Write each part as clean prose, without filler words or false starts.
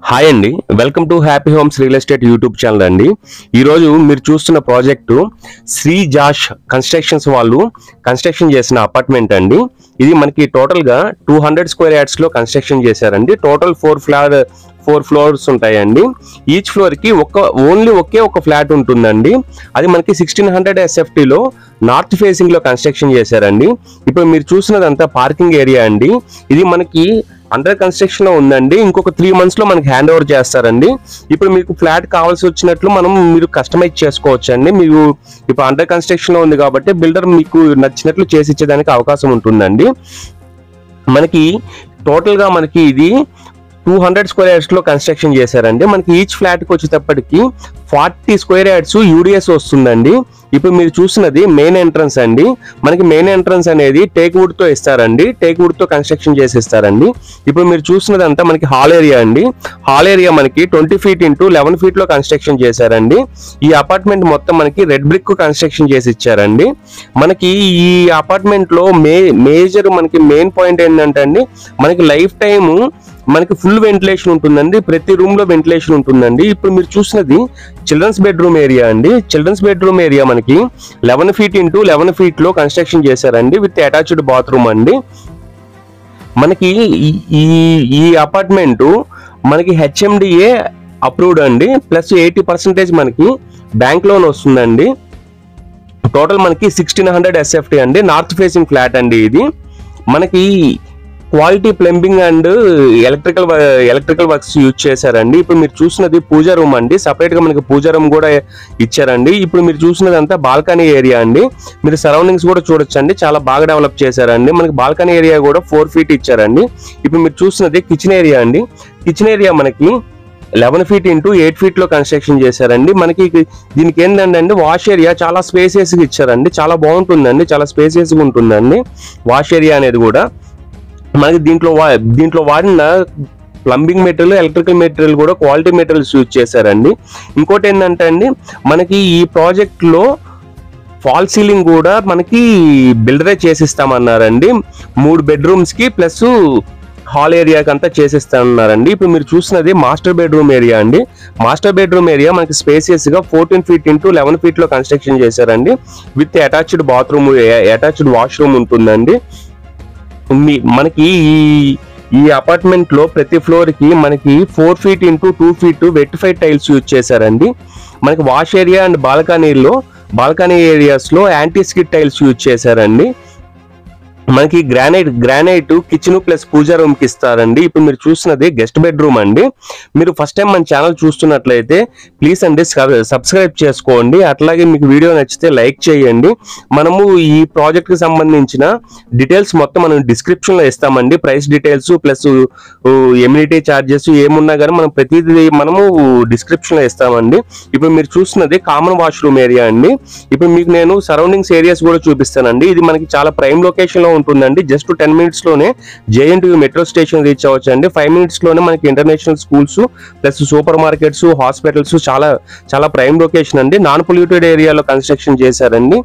Hi అండి, welcome to happy homes real estate YouTube channel అండి. ఈరోజు మీరు చూస్తున్న ప్రాజెక్టు శ్రీ జాష్ కన్స్ట్రక్షన్స్ వాళ్ళు కన్స్ట్రక్షన్ చేసిన అపార్ట్మెంట్ అండి. ఇది మనకి టోటల్గా 200 స్క్వేర్ యార్డ్స్లో కన్స్ట్రక్షన్ చేశారండి. టోటల్ 4 ఫ్లోర్స్ ఉంటాయండి. ఈచ్ ఫ్లోర్కి ఓన్లీ ఒకే ఒక ఫ్లాట్ ఉంటుందండి. అది మనకి 1600 SFTలో నార్త్ ఫేసింగ్లో కన్స్ట్రక్షన్ చేశారండి. ఇప్పుడు మీరు చూసినదంతా పార్కింగ్ ఏరియా అండి. ఇది మనకి అండర్ కన్స్ట్రక్షన్ లో ఉందండి. ఇంకొక 3 months లో మనకి హ్యాండ్ ఓవర్ చేస్తారండి. ఇప్పుడు మీకు ఫ్లాట్ కావాల్సి వచ్చినట్లు మీరు కస్టమైజ్ చేసుకోవచ్చు అండి. మీరు ఇప్పుడు అండర్ కన్స్ట్రక్షన్ లో ఉంది కాబట్టి బిల్డర్ మీకు నచ్చినట్లు చేసి ఇచ్చేదానికి అవకాశం ఉంటుందండి. మనకి టోటల్ గా మనకి ఇది 200 స్క్వేర్ యార్డ్స్ లో కన్స్ట్రక్షన్ చేశారండి. మనకి ఈచ్ ఫ్లాట్ కి వచ్చేటప్పటికి 40 స్క్వేర్ యార్డ్స్ యూడిఎస్ వస్తుందండి. ఇప్పుడు మీరు చూసినది మెయిన్ ఎంట్రన్స్ అండి. మనకి మెయిన్ ఎంట్రన్స్ అనేది టేక్ వుడ్ తో ఇస్తారండి. టేక్ వుడ్ తో కన్స్ట్రక్షన్ చేసి ఇస్తారండి. ఇప్పుడు మీరు చూసినదంతా మనకి హాల్ ఏరియా అండి. హాల్ ఏరియా మనకి 20 feet into 11 feet లో కన్స్ట్రక్షన్ చేశారండి. ఈ అపార్ట్మెంట్ మొత్తం మనకి రెడ్ బ్రిక్ కన్స్ట్రక్షన్ చేసి ఇచ్చారండి. మనకి ఈ అపార్ట్మెంట్ లో మేజర్ మనకి మెయిన్ పాయింట్ ఏంటంటే అండి, మనకి లైఫ్ టైమ్ మనకి ఫుల్ వెంటిలేషన్ ఉంటుందండి. ప్రతి రూమ్ లో వెంటిలేషన్ ఉంటుందండి. ఇప్పుడు మీరు చూసినది చిల్డ్రన్స్ బెడ్రూమ్ ఏరియా అండి. చిల్డ్రన్స్ బెడ్రూమ్ ఏరియా మనకి 11 feet into 11 feet లో కన్స్ట్రక్షన్ చేశారండి విత్ అటాచ్డ్ బాత్రూమ్ అండి. మనకి ఈ అపార్ట్మెంట్ మనకి HMDA అప్రూవ్డ్ అండి. ప్లస్ 80% మనకి బ్యాంక్ లోన్ వస్తుందండి. టోటల్ మనకి 1600 SFT అండి. నార్త్ ఫేసింగ్ ఫ్లాట్ అండి. ఇది మనకి quality plumbing and electrical works use చేశారండి. ఇప్పుడు మీరు చూసినది పూజా రూమ్ అండి. సపరేట్ గా మనకి పూజా రూమ్ కూడా ఇచ్చారండి. ఇప్పుడు మీరు చూసినది అంతా బాల్కనీ ఏరియా అండి. మీరు సరౌండింగ్స్ కూడా చూడొచ్చండి, చాలా బాగా డెవలప్ చేశారండి. మనకి బాల్కనీ ఏరియా కూడా 4 feet ఇచ్చారండి. ఇప్పుడు మీరు చూసినది కిచెన్ ఏరియా అండి. కిచెన్ ఏరియా మనకి 11 feet into 8 feet లో కన్స్ట్రక్షన్ చేశారండి. మనకి దీనికి ఏంటంటే వాష్ ఏరియా చాలా స్పేసియస్ గా ఇచ్చారండి. చాలా బాగుంటుందండి, చాలా స్పేసియస్ గా ఉంటుందండి వాష్ ఏరియా అనేది కూడా. మనకి దీంట్లో వాడిన ప్లంబింగ్ మెటీరియల్, ఎలక్ట్రికల్ మెటీరియల్ కూడా క్వాలిటీ మెటీరియల్స్ యూజ్ చేశారండి. ఇంకోటి ఏంటంటే అండి, మనకి ఈ ప్రాజెక్ట్ లో ఫాల్ సీలింగ్ కూడా మనకి బిల్డరే చేసిస్తామన్నారండి. 3 bedrooms కి ప్లస్ హాల్ ఏరియాకి అంతా చేసిస్తామన్నారండి. ఇప్పుడు మీరు చూసినది మాస్టర్ బెడ్రూమ్ ఏరియా అండి. మాస్టర్ బెడ్రూమ్ ఏరియా మనకి స్పేసియస్ గా 14 feet into 11 feet లో కన్స్ట్రక్షన్ చేశారండి. With attached bathroom, attached washroom ఉంటుందండి. మనకి ఈ అపార్ట్మెంట్ లో ప్రతి ఫ్లోర్ కి మనకి 4 feet into 2 feet vitrified tiles use చేశారండి. మనకి wash area and balcony areas లో యాంటీ స్కిడ్ టైల్స్ యూజ్ చేశారండి. మనకి గ్రానైట్ కిచెన్ ప్లస్ పూజా రూమ్ కి ఇస్తారండి. ఇప్పుడు మీరు చూసినది గెస్ట్ బెడ్రూమ్ అండి. మీరు ఫస్ట్ టైం మన ఛానల్ చూస్తున్నట్లయితే ప్లీజ్ అండి సబ్స్క్రైబ్ చేసుకోండి. అట్లాగే మీకు వీడియో నచ్చితే లైక్ చేయండి. మనము ఈ ప్రాజెక్ట్ కి సంబంధించిన డీటెయిల్స్ మొత్తం మనం డిస్క్రిప్షన్ లో ఇస్తామండి. ప్రైస్ డీటెయిల్స్ ప్లస్ ఎమ్యూనిటీ చార్జెస్ ఏమున్నా కానీ మనం ప్రతిదీ మనము డిస్క్రిప్షన్ లో ఇస్తామండి. ఇప్పుడు మీరు చూసినది కామన్ వాష్రూమ్ ఏరియా అండి. ఇప్పుడు మీకు నేను సరౌండింగ్స్ ఏరియాస్ కూడా చూపిస్తానండి. ఇది మనకి చాలా ప్రైమ్ లొకేషన్ లో ఉంటుందండి. జస్ట్ 10 minutes లోనే JNTU మెట్రో స్టేషన్ రీచ్ అవ్వచ్చు అండి. 5 minutes లోనే మనకి international schools plus super markets, hospitals చాలా ప్రైమ్ లొకేషన్ అండి. నాన్ పొల్యూటెడ్ ఏరియాలో కన్స్ట్రక్షన్ చేశారండి.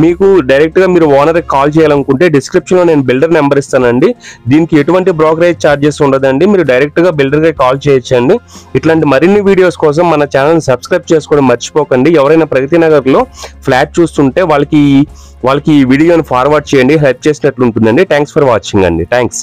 మీకు డైరెక్ట్ గా మీరు ఓనర్ కాల్ చేయాలనుకుంటే డిస్క్రిప్షన్ లో నేను బిల్డర్ నెంబర్ ఇస్తానండి. దీనికి ఎటువంటి బ్రోకరేజ్ చార్జెస్ ఉండదండి. మీరు డైరెక్ట్ గా బిల్డర్ గా కాల్ చేయొచ్చండి. ఇట్లాంటి మరిన్ని వీడియోస్ కోసం మన ఛానల్ సబ్స్క్రైబ్ చేసుకోవడం మర్చిపోకండి. ఎవరైనా ప్రగతి నగర్ లో ఫ్లాట్ చూస్తుంటే వాళ్ళకి ఈ వీడియోని ఫార్వర్డ్ చేయండి. హెల్ప్ చేసినట్లు ఉంటుందండి. థ్యాంక్స్ ఫర్ వాచింగ్ అండి. థ్యాంక్స్.